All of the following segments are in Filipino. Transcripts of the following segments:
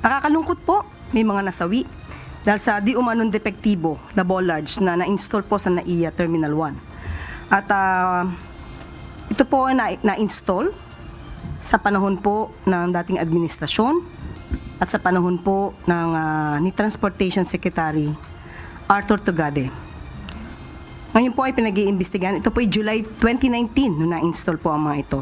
Nakakalungkot po, may mga nasawi dahil sa di umanong depektibo na bollards na na-install po sa NAIA Terminal 1. At ito po ay na-install sa panahon po ng dating administrasyon at sa panahon po ng ni Transportation Secretary Arthur Tugade. Ngayon po ay pinag-iimbestigahan. Ito po ay July 2019 nung na-install po ang mga ito.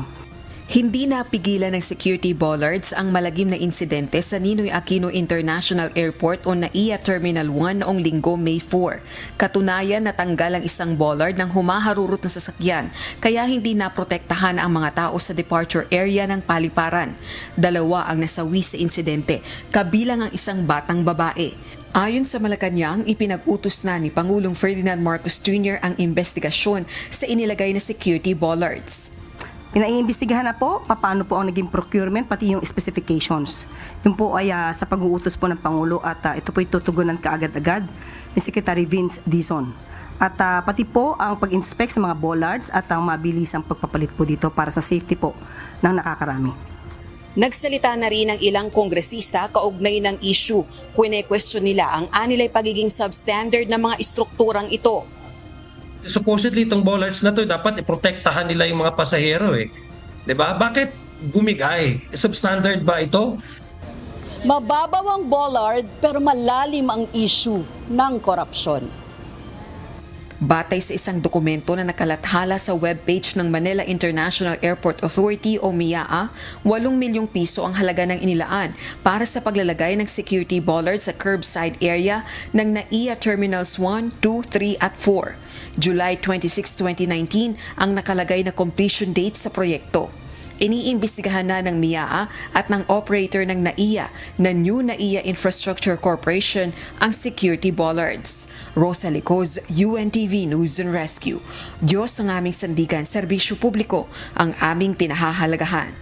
Hindi napigilan ng security bollards ang malagim na insidente sa Ninoy Aquino International Airport o NAIA Terminal 1 noong linggo May 4. Katunayan, natanggal ang isang bollard ng humaharurot na sasakyan kaya hindi naprotektahan ang mga tao sa departure area ng paliparan. 2 ang nasawi sa insidente, kabilang ang isang batang babae. Ayon sa Malacanang, ipinag-utos na ni Pangulong Ferdinand Marcos Jr. ang investigasyon sa inilagay na security bollards. Pinaiimbestigahan na po paano po ang naging procurement pati yung specifications. Yun po ay sa pag-uutos po ng Pangulo at ito po itutugunan kaagad-agad ni Secretary Vince Dizon. At pati po ang pag-inspect sa mga bollards at ang mabilisang pagpapalit po dito para sa safety po ng nakakarami. Nagsalita na rin ang ilang kongresista kaugnay ng issue. Kwine-question nila ang anilay pagiging substandard ng mga istrukturang ito. Supposedly itong bollards na to dapat iprotektahan nila yung mga pasahero eh. 'Di ba? Bakit bumigay? Substandard ba ito? Mababaw ang bollard pero malalim ang issue ng korupsyon. Batay sa isang dokumento na nakalathala sa webpage ng Manila International Airport Authority o MIAA, 8 milyong piso ang halaga ng inilaan para sa paglalagay ng security bollard sa curbside area ng NAIA Terminals 1, 2, 3 at 4. July 26, 2019 ang nakalagay na completion date sa proyekto. Iniimbestigahan na ng MIAA at ng operator ng NAIA na New NAIA Infrastructure Corporation ang security bollards. Rosa Licoz, UNTV News and Rescue. Diyos ang aming sandigan, serbisyo publiko ang aming pinahahalagahan.